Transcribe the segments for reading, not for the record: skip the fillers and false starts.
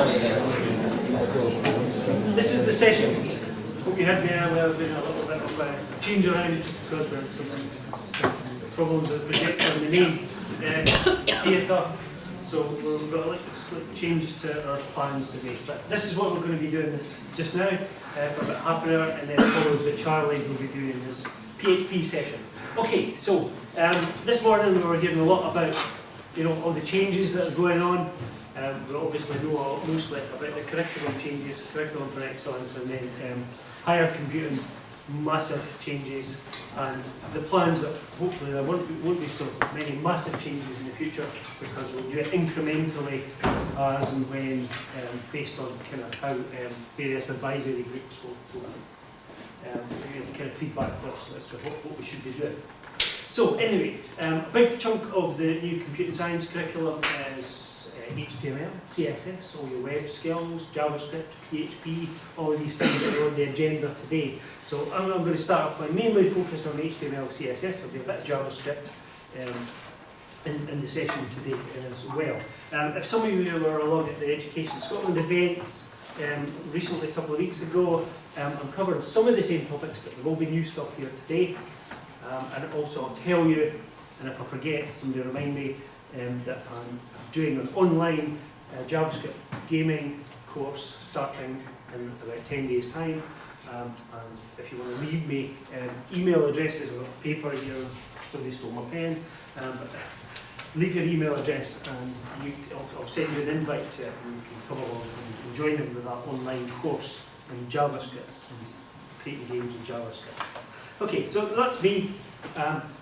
course, this is the session. Hope you had me earlier. Been a little bit of a change around because we had some problems with projecting the name theatre. So we've got a little change to our plans today. But this is what we're going to be doing this just now for about half an hour, and then follows that Charlie will be doing his PHP session. Okay, so this morning we were hearing a lot about all the changes that are going on. We obviously know mostly about the curriculum changes, curriculum for excellence, and then higher computing, massive changes, and the plans that hopefully there won't be so many massive changes in the future, because we'll do it incrementally as and when, based on kind of how various advisory groups will kind of feedback to us as to what we should be doing. So anyway, a big chunk of the new computing science curriculum is HTML, CSS, all your web skills, JavaScript, PHP, all of these things that are on the agenda today. So I'm going to start off by mainly focused on HTML, CSS. There'll be a bit of JavaScript in the session today as well. If some of you were along at the CAS Scotland events recently, a couple of weeks ago, I'm covering some of the same topics, but there will be new stuff here today. And also I'll tell you, and if I forget, somebody remind me, that I'm doing an online JavaScript gaming course starting in about 10 days' time. And if you want to leave me email addresses or paper here, somebody stole my pen, but leave your email address and I'll send you an invite to it, and you can come along and join them with that online course in JavaScript and creating games in JavaScript. Okay, so that's me.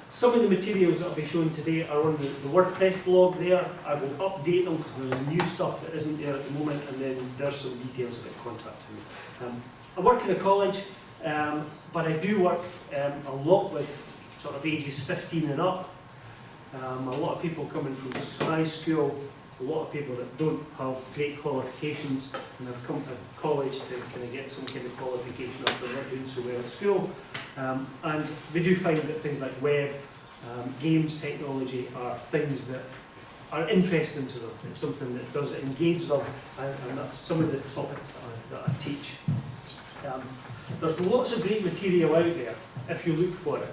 Some of the materials that I'll be showing today are on the WordPress blog there. I will update them because there's new stuff that isn't there at the moment, and then there's some details about contacting me. I work in a college, but I do work a lot with sort of ages 15 and up. A lot of people coming from high school, a lot of people that don't have great qualifications and have come to college to kind of get some kind of qualification after not doing so well at school. And we do find that things like web, games, technology are things that are interesting to them. It's something that does engage them, and that's some of the topics that I teach. There's lots of great material out there if you look for it.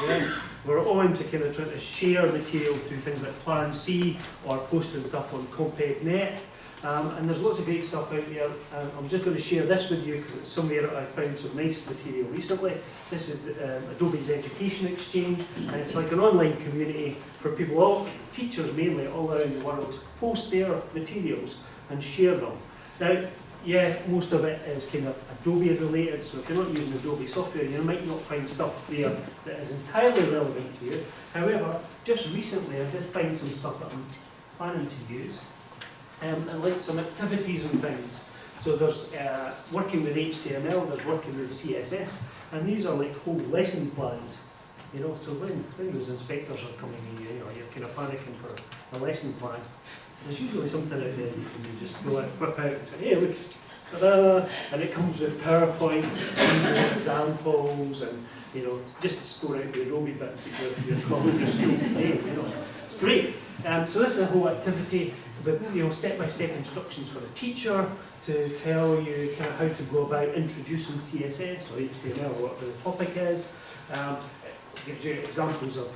Yeah? We're on to kind of trying to share material through things like Plan C or posting stuff on Comped.net. And there's lots of great stuff out there. I'm just going to share this with you because it's somewhere that I found some nice material recently. This is Adobe's Education Exchange, and it's like an online community for people, teachers mainly, all around the world, to post their materials and share them. Now, yeah, most of it is kind of Adobe related, so if you're not using Adobe software, you might not find stuff there that is entirely relevant to you. However, just recently I did find some stuff that I'm planning to use. And like some activities and things. So there's working with HTML, there's working with CSS, and these are like whole lesson plans. So when those inspectors are coming in, you're kind of panicking for a lesson plan. There's usually something out there you can just whip out and say, hey, look, ta-da! And it comes with PowerPoint, it comes with examples, and just score out the Adobe bits that you're calling your school today. It's great. So this is a whole activity with step-by-step instructions for a teacher to tell you kind of how to go about introducing CSS or HTML or whatever the topic is. It gives you examples of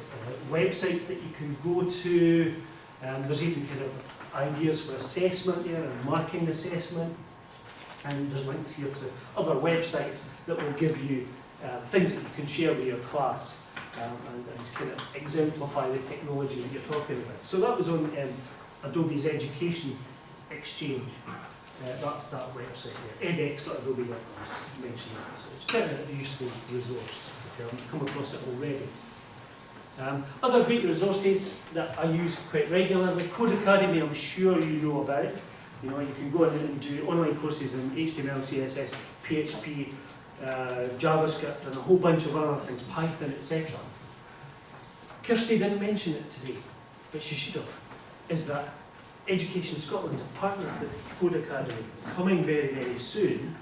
websites that you can go to. There's even kind of ideas for assessment there and marking assessment. And there's links here to other websites that will give you things that you can share with your class and kind of exemplify the technology that you're talking about. So that was on Adobe's Education Exchange. That's that website there, edX.adobe.com, just to mention that. So it's quite a useful resource if you haven't come across it already. Other great resources that I use quite regularly, Code Academy, I'm sure you know about. You can go in and do online courses in HTML, CSS, PHP, JavaScript, and a whole bunch of other things, Python, etc. Kirsty didn't mention it today, but she should have. Is that Education Scotland have partnered with Code Academy. Coming very, very soon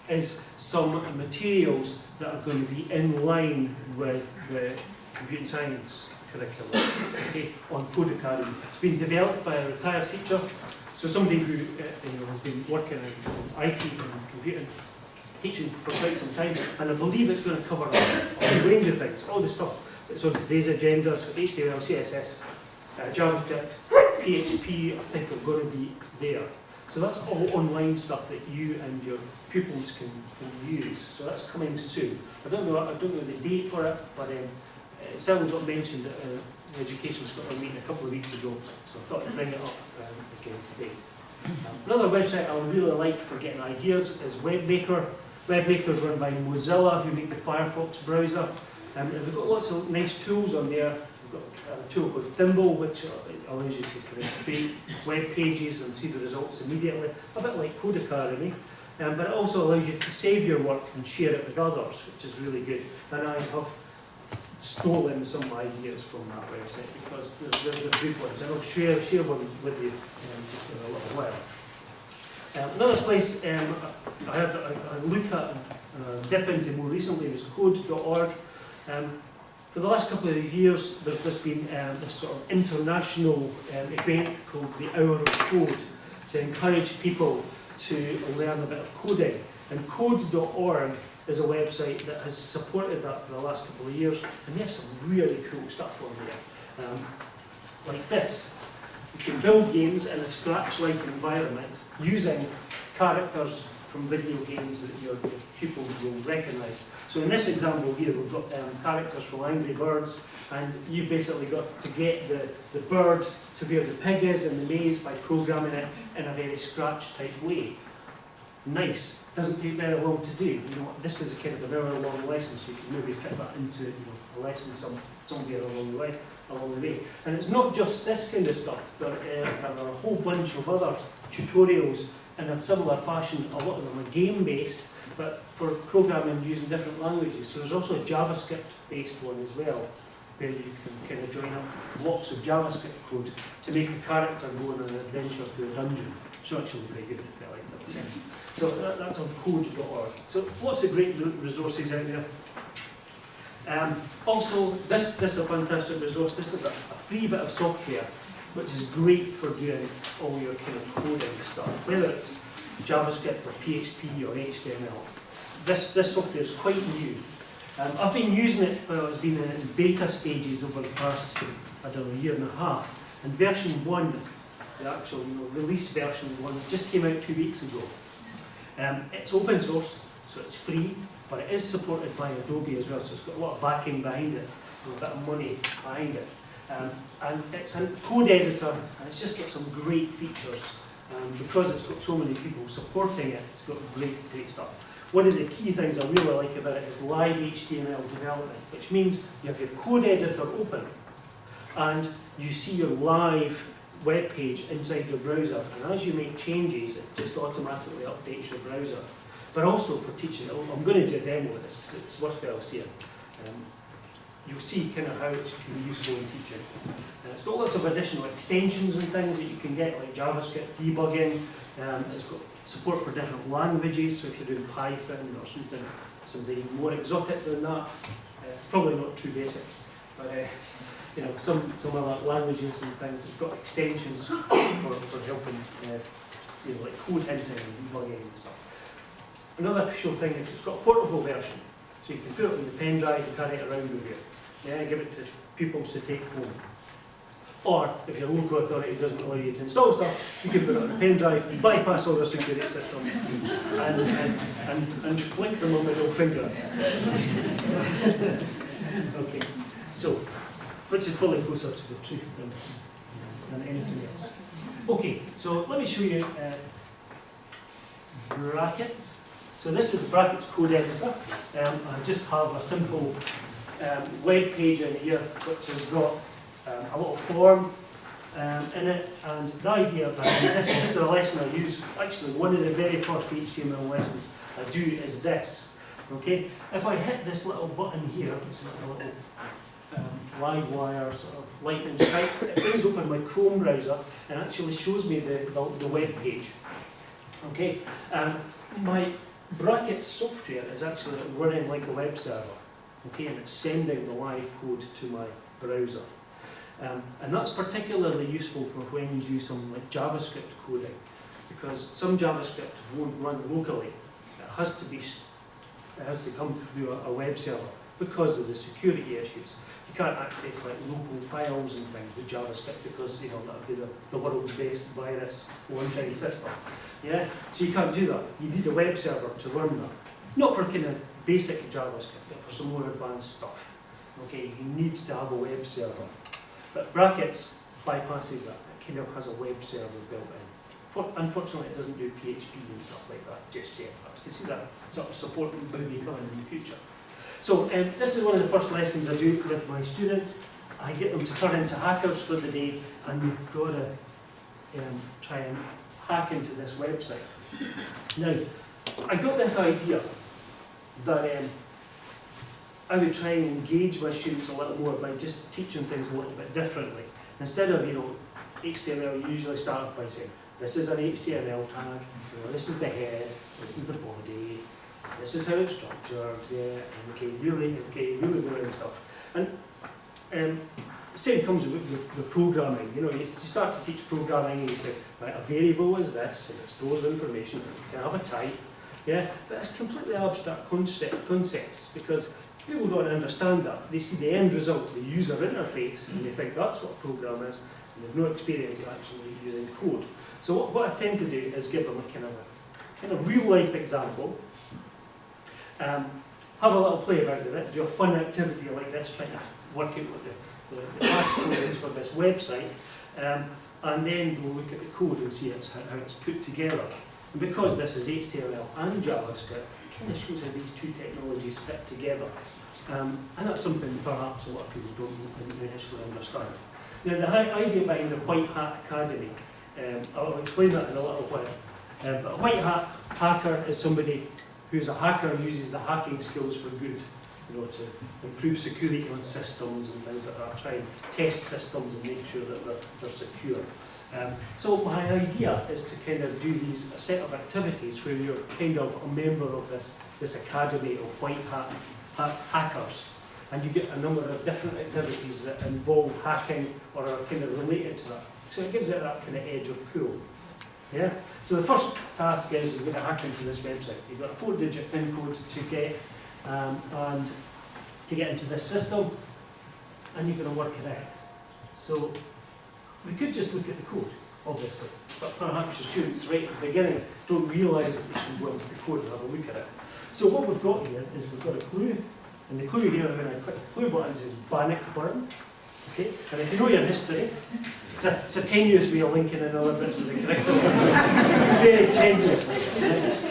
is some materials that are going to be in line with the computing science curriculum on Code Academy. It's been developed by a retired teacher, So somebody who has been working in IT and computing, teaching for quite some time, and I believe it's going to cover a range of things, all the stuff. So today's agenda is HTML, CSS, JavaScript, PHP, I think are going to be there. So that's all online stuff that you and your pupils can use. So that's coming soon. I don't know the date for it, but it certainly got mentioned at Education Scotland meeting a couple of weeks ago, so I thought I'd bring it up again today. Another website I would really like for getting ideas is WebMaker. WebMaker is run by Mozilla, who make the Firefox browser. They've got lots of nice tools on there. We've got a tool called Thimble, which allows you to create web pages and see the results immediately, a bit like Codicar, really. But it also allows you to save your work and share it with others, which is really good. And I have stolen some ideas from that website because they're good ones, and I'll share one with you just in a little while. Another place I had a look at and dip into more recently was code.org. For the last couple of years, there's been this sort of international event called the Hour of Code to encourage people to learn a bit of coding. And code.org is a website that has supported that for the last couple of years, and they have some really cool stuff on there. Like this. You can build games in a Scratch-like environment using characters from video games that your pupils will recognise. So in this example here, we've got characters from Angry Birds, and you've basically got to get the bird to where the pig is in the maze by programming it in a very Scratch-type way. Nice. Doesn't take very long to do. This is a kind of an hour-long lesson, so you can maybe fit that into a lesson somewhere along the way. And it's not just this kind of stuff. There are a whole bunch of other tutorials in a similar fashion. A lot of them are game-based, but for programming using different languages. So there's also a JavaScript-based one as well, where you can kind of join up blocks of JavaScript code to make a character go on an adventure to a dungeon. It's actually very good if you like that. So that's on code.org. So lots of great resources out there. Also, this is a fantastic resource. This is a free bit of software which is great for doing all your kind of coding stuff, whether it's JavaScript or PHP or HTML. This software is quite new. I've been using it, it's been in beta stages over the past, I don't know, year and a half. And version 1, the actual release version 1, just came out 2 weeks ago. It's open source, so it's free, but it is supported by Adobe as well, so it's got a lot of backing behind it, a bit of money behind it. And it's a code editor, and it's just got some great features. Because it's got so many people supporting it, it's got great stuff. One of the key things I really like about it is live HTML development, which means you have your code editor open, and you see your live web page inside your browser, and as you make changes, it just automatically updates your browser. But also for teaching, I'm going to do a demo of this because it's worthwhile seeing. You'll see kind of how it can be useful in teaching. It's got lots of additional extensions and things that you can get, like JavaScript debugging. It's got support for different languages, so if you're doing Python or something more exotic than that, probably not too basic, but some other languages and things. It's got extensions for helping, like code hinting and debugging and stuff. Another crucial thing is it's got a portable version, so you can put it in the pen drive and carry it around with you. Give it to pupils to take home. Or if your local authority doesn't allow you to install stuff, you can put it on a pen drive, bypass all the security systems, and flick them on the middle finger. Okay, so which is probably closer to the truth than anything else. Okay, so let me show you brackets. So this is the brackets code editor. I just have a simple web page in here which has got a little form in it, and the idea behind this is a lesson I use. Actually, one of the very first HTML lessons I do is this. Okay, if I hit this little button here, it's like a little live wire sort of lightning strike, it brings open my Chrome browser and actually shows me the web page. Okay, my brackets software is actually running like a web server. Okay, and it's sending the live code to my browser. And that's particularly useful for when you do some like JavaScript coding, because some JavaScript won't run locally. It has to come through a web server because of the security issues. You can't access like local files and things with JavaScript because that would be the world's best virus launching system. Yeah, so you can't do that. You need a web server to run that. Not for kind of basic JavaScript, but for some more advanced stuff. Okay, you need to have a web server. But Brackets bypasses that. It kind of has a web server built in. Unfortunately, it doesn't do PHP and stuff like that just yet. But you can see that sort of support will be coming in the future. So this is one of the first lessons I do with my students. I get them to turn into hackers for the day, and we've got to try and hack into this website. Now, I got this idea that I would try and engage my students a little more by just teaching things a little bit differently. Instead of, HTML, you usually start by saying, this is an HTML tag, this is the head, this is the body, this is how it's structured, really boring stuff. And same comes with programming. You start to teach programming and you say, right, a variable is this, and it stores information, you can have a type, but it's completely abstract concepts because people don't understand that. They see the end result, the user interface, and they think that's what a program is, and they've no experience actually using code. So what I tend to do is give them a kind of real life example, have a little play about with it, do a fun activity like this, trying to work out what the passcode is for this website, and then we'll look at the code and see how it's put together. And because this is HTML and JavaScript, it kind of shows how these two technologies fit together. And that's something perhaps a lot of people don't initially understand. Now, the idea behind the White Hat Academy, I'll explain that in a little while. But a white hat hacker is somebody who's a hacker and uses the hacking skills for good, to improve security on systems and things like that, try and test systems and make sure that they're secure. So my idea is to kind of do a set of activities where you're kind of a member of this academy of white hat hackers, and you get a number of different activities that involve hacking or are kind of related to that. So it gives it that kind of edge of cool. Yeah. So the first task is you're going to hack into this website. You've got a 4-digit PIN code to get and to get into this system, and you're going to work it out. So we could just look at the code, obviously, but perhaps your students right at the beginning don't realise that they can go into the code and have a look at it. So what we've got here is we've got a clue, and the clue here, when I click the clue button, says Bannockburn. Okay, and if you know your history, it's a tenuous way of linking in other bits of the curriculum. Very tenuous.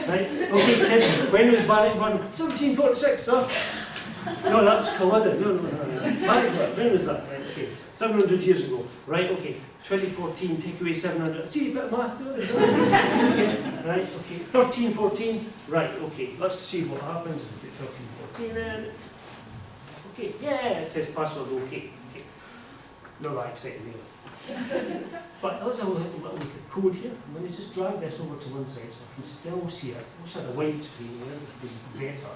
Right? Okay, kids, when was Bannockburn? 1746, sir. No, that's Culloden. No. Bannockburn, when was that? Right, okay, 700 years ago. Right, okay, 2014, take away 700. See, a bit of maths. Okay. Right, okay, 1314. Right, okay, let's see what happens if we put 1314 in. Okay, yeah, it says password okay. Not that exciting either. But let's have a little look at code here. I'm going to just drag this over to one side so I can still see it. I wish I had a wide screen, it would be better.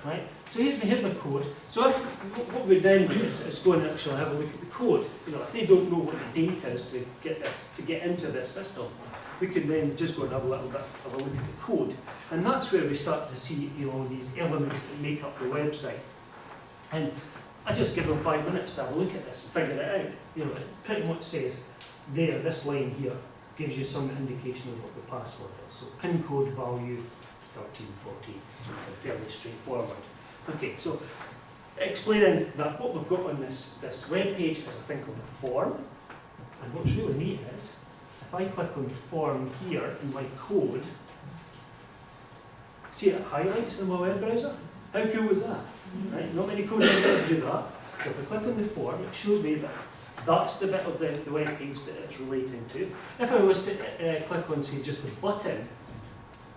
Right? So here's my code. So what we then do is go and actually have a look at the code. If they don't know what the data is to get into this system, we can then just go and have a little bit of a look at the code. And that's where we start to see these elements that make up the website. And I just give them 5 minutes to have a look at this and figure it out. It pretty much says there, this line here gives you some indication of what the password is. So PIN code value 1314, something fairly straightforward. Okay, so explaining that what we've got on this web page is a thing called a form. And what's really neat is, if I click on the form here in my code, see it highlights in my web browser? How cool was that? Right? Not many code editors do that. So if I click on the form, it shows me that that's the bit of the web page that it's relating to. If I was to click on, say, just the button,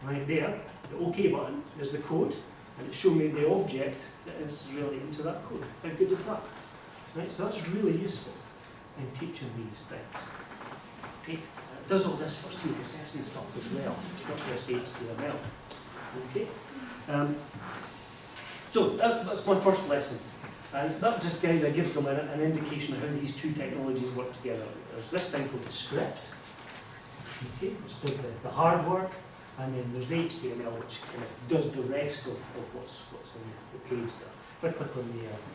right there, the OK button is the code, and it's showing me the object that is relating to that code. How good is that? Right? So that's really useful in teaching these things. Okay? It does all this for CSS and stuff as well, not just HTML. Okay? So that's my first lesson. And that just kind of gives them an indication of how these two technologies work together. There's this thing called the script, okay, which does the hard work, and then there's the HTML, which kind of does the rest of what's on the page there. If I click on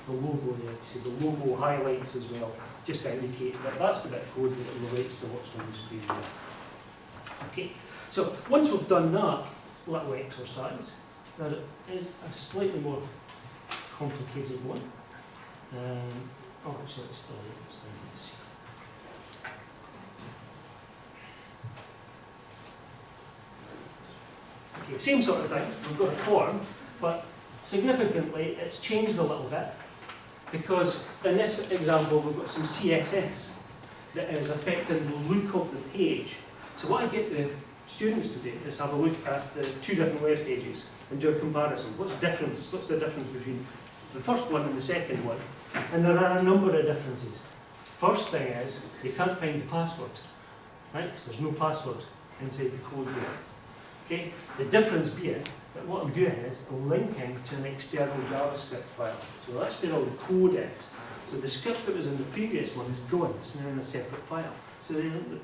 the logo there, you see the logo highlights as well, just to indicate that that's the bit of code that relates to what's on the screen there. Okay, so once we've done that little exercise, now it is a slightly more complicated one. Oh, actually, it's still this. Okay, same sort of thing. We've got a form, but significantly it's changed a little bit, because in this example we've got some CSS that is affecting the look of the page. So what I get the students to do is have a look at the two different web pages and do a comparison. What's the difference between the first one and the second one? And there are a number of differences. First thing is, you can't find the password, right? Because there's no password inside the code here. Okay? The difference being that what I'm doing is linking to an external JavaScript file. So that's where all the code is. So the script that was in the previous one is gone. It's now in a separate file. So then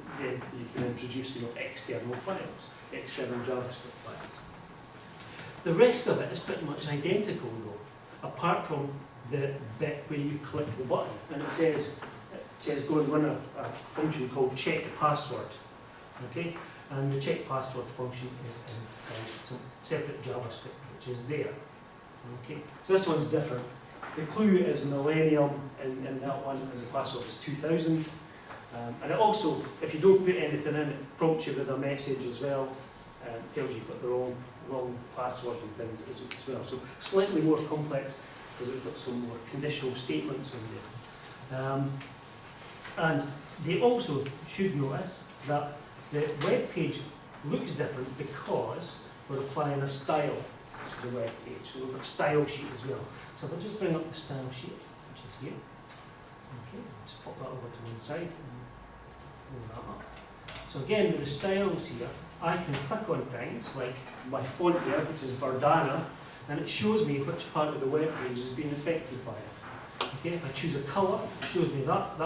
you can introduce external files, external JavaScript files. The rest of it is pretty much identical though, apart from the bit where you click the button and it says go and run a function called check password. Okay? And the check password function is in some separate JavaScript which is there. Okay? So this one's different. The clue is millennium in that one, and the password is 2000. And it also, if you don't put anything in, it prompts you with a message as well. Tells you've got the wrong password and things as well. So slightly more complex because we've got some more conditional statements in there. And they also should notice that the web page looks different because we're applying a style to the web page. So we've got a style sheet as well. So if I just bring up the style sheet, which is here. Okay, let's pop that over to one side and pull that up. So again, with the styles here, I can click on things like my font there, which is Verdana, and it shows me which part of the web page is being affected by it. Okay, if I choose a colour, it shows me that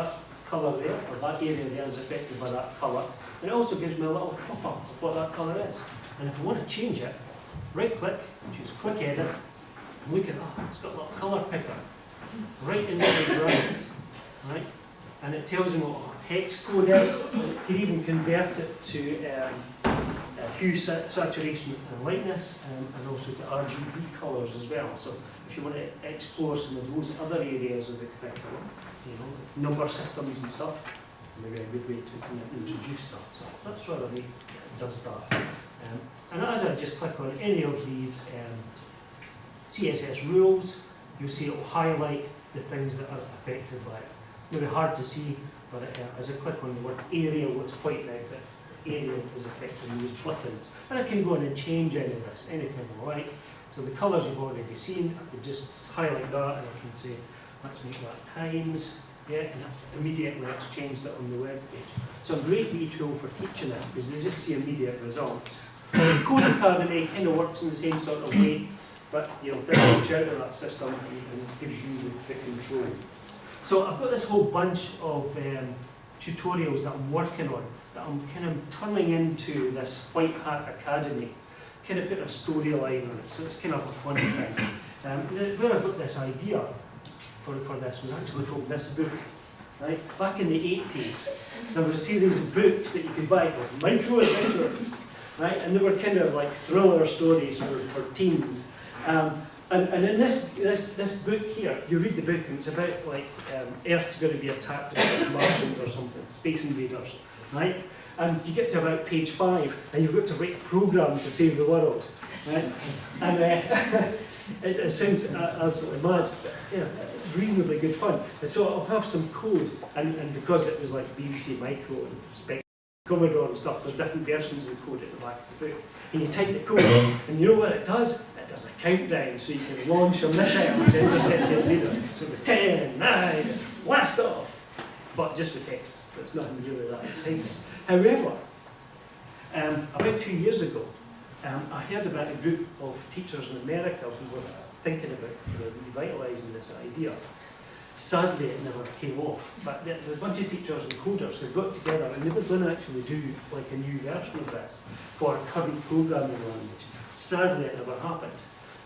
colour there, or that area there is affected by that colour. And it also gives me a little pop-up of what that colour is. And if I want to change it, right click, choose quick edit, and look at that, it's got a little colour picker right inside the lines, right? And it tells me what hex code is. You can even convert it to hue, saturation and lightness, and also to RGB colours as well. So if you want to explore some of those other areas of the curriculum, number systems and stuff, maybe a good way to kind of introduce that. So that's rather neat, it does that. And as I just click on any of these CSS rules, you'll see it will highlight the things that are affected by it. Maybe hard to see, but as I click on the word area, what's pointing out that area is affecting those buttons. And I can go in and change any of this anytime I like. So the colours you've already seen, I could just highlight that and I can say, let's make that times, yeah, and immediately it's changed it on the web page. So a great wee tool for teaching it because you just see immediate results. The Code Academy kind of works in the same sort of way, but doesn't reach out of that system and gives you the control. So I've got this whole bunch of tutorials that I'm working on that I'm kind of turning into this White Hat Academy, kind of putting a storyline on it, so it's kind of a fun thing. Where I got this idea for this was actually from this book. Right? Back in the 80s, there was a series of books that you could buy called Micro Adventures, right? And they were kind of like thriller stories for teens. And in this book here, you read the book and it's about like Earth's going to be attacked by Martians or something, space invaders, right? And you get to about page 5 and you've got to write a program to save the world, right? And it sounds absolutely mad, but it's reasonably good fun. And so I'll have some code, and because it was like BBC Micro and Spectrum, Commodore and stuff, there's different versions of the code at the back of the book. And you type the code, and you know what it does? It does a countdown, so you can launch on this end to intercept the leader. So the 10, 9, blast off! But just with text, so it's nothing really that exciting. However, about 2 years ago, I heard about a group of teachers in America who were thinking about revitalising this idea. Sadly, it never came off, but the bunch of teachers and coders who got together and they were going to actually do like a new version of this for current programming language. Sadly, it never happened.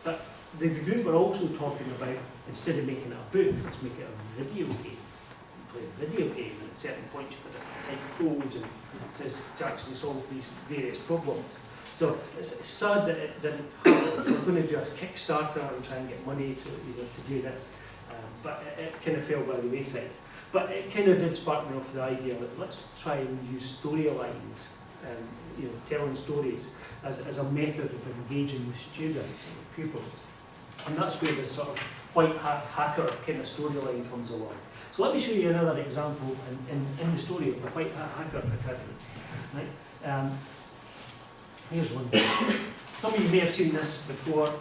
But the group were also talking about, instead of making it a book, let's make it a video game. You play a video game, and at certain points you put a type code and to actually solve these various problems. So it's sad that it didn't happen. We're going to do a Kickstarter and try and get money to do this. But it kind of fell by the wayside. But it kind of did spark me off the idea that let's try and use storylines, telling stories as a method of engaging with students and pupils. And that's where this sort of white hat hacker kind of storyline comes along. So let me show you another example in the story of the White Hat Hacker Academy. Right? Here's one. Some of you may have seen this before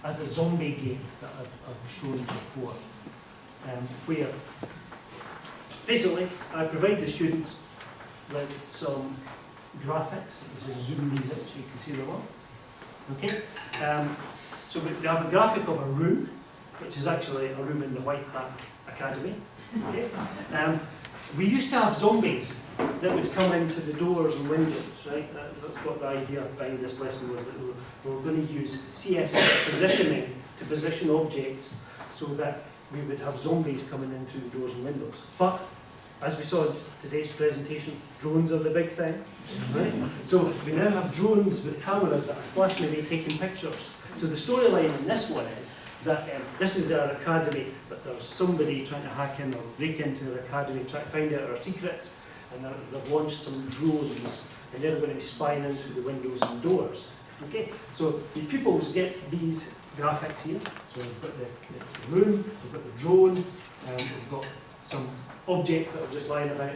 as a zombie game that I've shown before, where basically I provide the students with some graphics. Let's just zoom these out so you can see them all. Okay, so we have a graphic of a room, which is actually a room in the White Hat Academy. Okay, we used to have zombies that would come into the doors and windows, right? That's what the idea behind this lesson was, that we were going to use CSS positioning to position objects so that we would have zombies coming in through the doors and windows. But, as we saw in today's presentation, drones are the big thing, right? So we now have drones with cameras that are flashing away taking pictures. So the storyline in this one is that this is our academy, but there's somebody trying to hack in or break into our academy, try to find out our secrets, and they've launched some drones, and they're going to be spying in through the windows and doors. Okay, so the pupils get these graphics here. So we've got the room, we've got the drone, we've got some objects that are just lying about.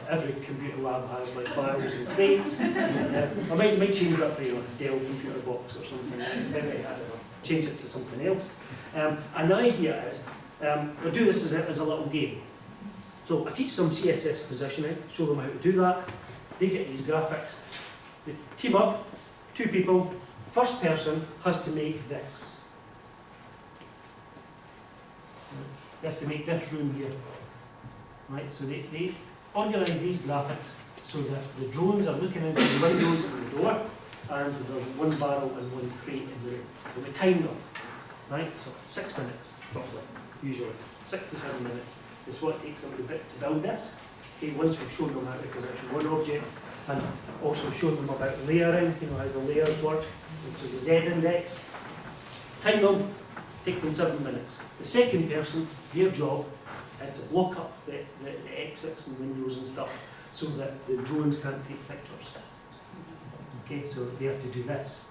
Every computer lab has like files and crates. I might change that for a Dell computer box or something. Maybe, I don't know, change it to something else. And the idea is, we'll do this as a little game. So I teach some CSS positioning, show them how to do that. They get these graphics. They team up, 2 people. First person has to make this. They have to make this room here. Right, so they organise these graphics so that the drones are looking into the windows and the door, and there's one barrel and one crate in the room. And we time them, right? So 6 minutes, roughly, usually. 6 to 7 minutes is what it takes a little bit to build this. Okay, once we've shown them how to position one object, and also shown them about layering, how the layers work. And so the Z index, time them, takes them 7 minutes. The second person, their job is to block up the exits and windows and stuff so that the drones can't take pictures. Okay, so they have to do this.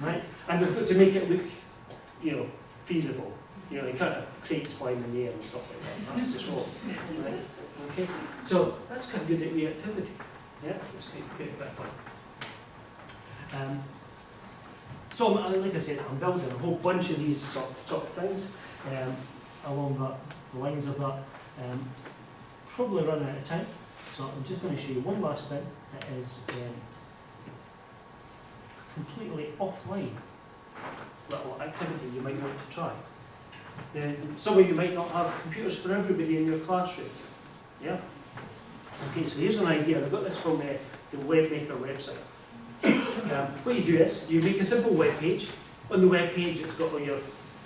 Right? And they've got to make it look, feasible. You can't have crates flying in the air and stuff like that. That's just wrong. Right? Okay? So that's kind of good at reactivity. Yeah, it's quite a bit of fun. So, like I said, I'm building a whole bunch of these sort of things along the lines of that. Probably running out of time, so I'm just going to show you one last thing that is completely offline little activity you might want to try. Some of you might not have computers for everybody in your classroom. Yeah? Okay, so here's an idea. I've got this from the WebMaker website. What you do is, you make a simple web page. On the web page, it's got all your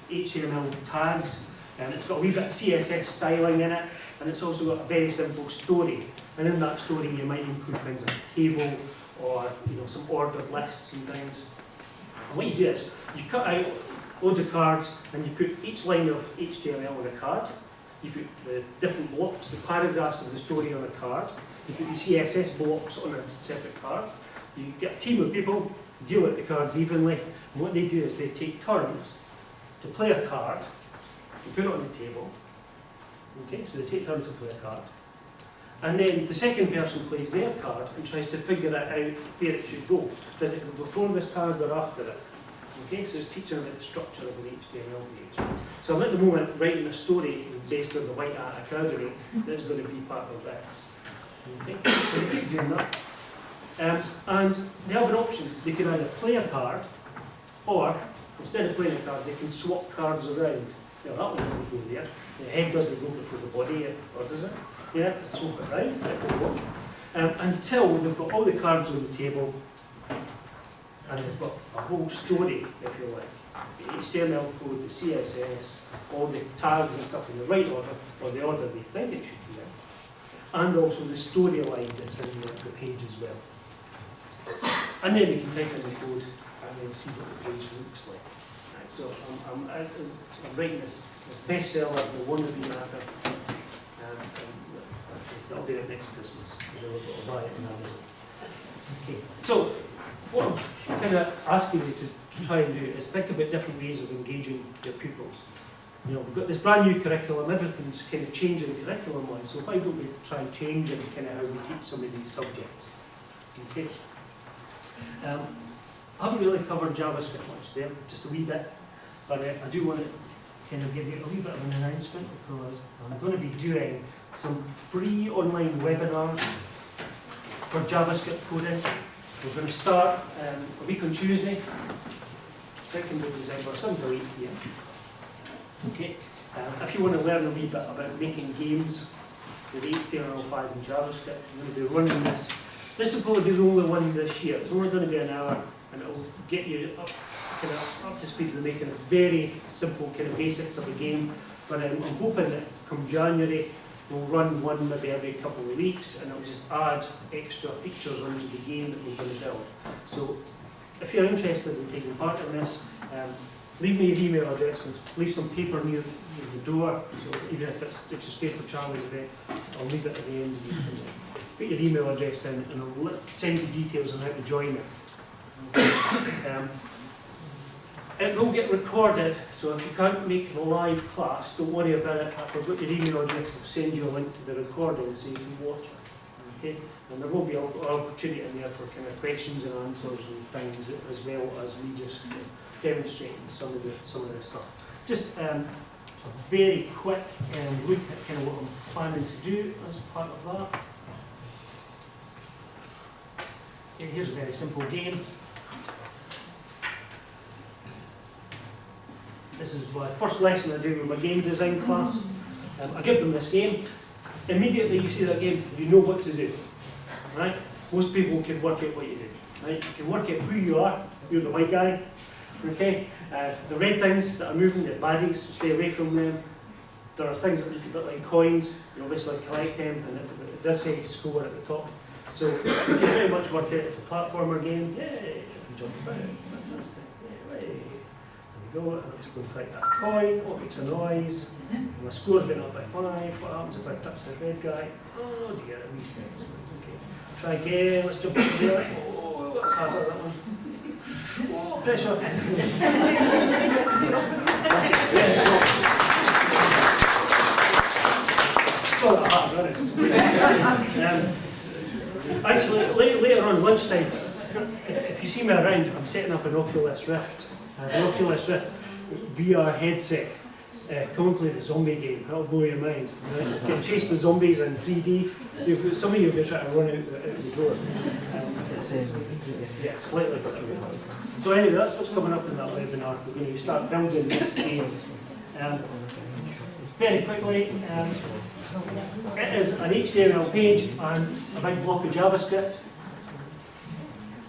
HTML tags, it's got a wee bit of CSS styling in it, and it's also got a very simple story. And in that story, you might include things like a table or some ordered lists and things. And what you do is, you cut out loads of cards, and you put each line of HTML on a card. You put the different blocks, the paragraphs of the story on a card. You put the CSS blocks on a separate card. You get a team of people, deal with the cards evenly, and what they do is they take turns to play a card, to put it on the table. Okay, so they take turns to play a card. And then the second person plays their card and tries to figure out where it should go. Does it go before this card or after it? Okay, so it's teaching about the structure of an HTML page. So I'm at the moment writing a story based on the White Hat Academy that's going to be part of this. Okay, so they keep doing that. And they have an option. They can either play a card or instead of playing a card, they can swap cards around. You know, that one doesn't go there. The head doesn't go before the body, or does it? Yeah, swap it around if they want. Until they've got all the cards on the table, and they've got a whole story, if you like. The HTML code, the CSS, all the tags and stuff in the right order, or the order they think it should be in. And also the storyline that's in the page as well. And then you can type in the code and then see what the page looks like. Right, so I'm writing this bestseller, the wannabe matter, and that'll be it next Christmas. I'll buy it now. Okay, so what I'm kind of asking you to try and do is think about different ways of engaging your pupils. You know, we've got this brand new curriculum, everything's kind of changing curriculum-wise, so why don't we try and change it kind of how we teach some of these subjects? Okay. I haven't really covered JavaScript much there, just a wee bit, but I do want to kind of give you a wee bit of an announcement because I'm going to be doing some free online webinars for JavaScript coding. We're going to start a week on Tuesday, 2nd of December, 7 to 8 p.m. Okay. If you want to learn a wee bit about making games with HTML5 and JavaScript, I'm going to be running this. This will probably be the only one this year. It's only going to be an hour, and it will get you up to speed with making a very simple kind of basics of a game. But I'm hoping that come January, we'll run one maybe every couple of weeks, and it'll just add extra features onto the game that we're going to build. So if you're interested in taking part in this, leave me your email address and leave some paper near the door. So even if you stay for Charlie's event, I'll leave it at the end. Put your email address in, and I'll send you details on how to join it. It will get recorded, so if you can't make the live class, don't worry about it. I've got your email address, I'll send you a link to the recording so you can watch it. Okay? And there will be an opportunity in there for kind of questions and answers and things, as well as me just demonstrating some of the stuff. Just a very quick look at kind of what I'm planning to do as part of that. Okay, here's a very simple game. This is my first lesson I do with my game design class. I give them this game. Immediately you see that game, you know what to do. Right? Most people can work out what you do. Right? You can work out who you are. You're the white guy. Okay? The red things that are moving, the baddies, stay away from them. There are things that look a bit like coins. You obviously collect them, and it does say score at the top. So you can very much work out it's a platformer game. Yay! You can jump about. Fantastic. Yay! Go, and I'm just going to collect that coin. Oh, it makes a noise. My score's been up by 5. What happens if I touch the red guy? Oh dear, it resets. Okay. Try again. Let's jump over there. Oh, that's harder, that one. Oh, pressure. It's not that hard, honest. Actually, later on lunchtime, if you see me around, I'm setting up an Oculus Rift. The Oculus Rift VR headset. Come and play the zombie game. That'll blow your mind. Right? Get chased with zombies in 3D. Some of you will be trying to run out the door. Yeah, slightly virtual. So anyway, that's what's coming up in that webinar. We're going to start building this game. Very quickly, it is an HTML page and a big block of JavaScript.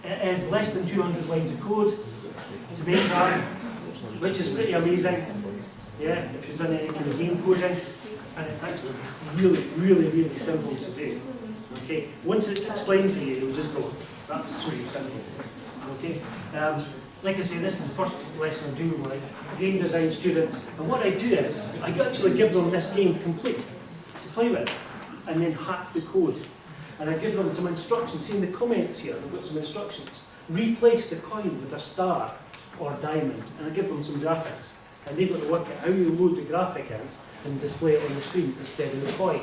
It is less than 200 lines of code to make that, which is pretty amazing. Yeah, if you've done any kind of game coding, and it's actually really simple to do. Okay, once it's explained to you, you'll just go, that's so simple. Okay, like I say, this is the first lesson I do with my game design students, and what I do is I actually give them this game complete to play with, and then hack the code. And I give them some instructions. See in the comments here, I've got some instructions. Replace the coin with a star or diamond, and I give them some graphics. And they've got to work out how you load the graphic in and display it on the screen instead of the coin.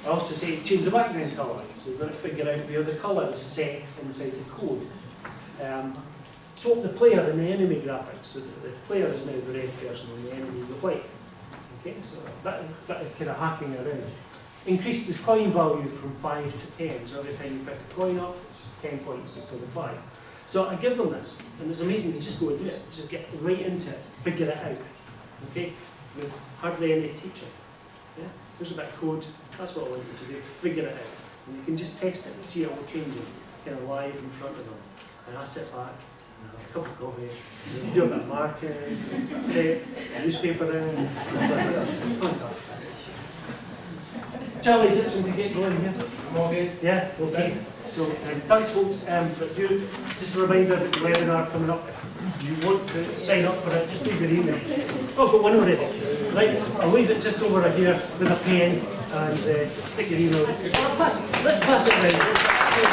I also say change the background colour, so you've got to figure out where the colour is set inside the code. Swap the player and the enemy graphics, so that the player is now the red person and the enemy is the white. Okay, so that is kind of hacking around. Increase the coin value from 5 to 10, so every time you pick a coin up, it's 10 points instead of 5. So I give them this, and it's amazing to just go and do it, just get right into it, figure it out, okay, with hardly any teaching. Yeah? There's a bit of code, that's what I want you to do, figure it out. And you can just test it and see it all changing, kind of live in front of them. And I sit back, and have a cup of coffee, and do a bit of marking, say newspaper in, fantastic. Charlie Simpson to get going here. I'm all good. Yeah, okay. So thanks folks, but you, just a reminder that the webinar coming up, if you want to sign up for it, just leave your email. Oh, I've got one already. Right, I'll leave it just over here with a pen and stick your email. Let's pass it around.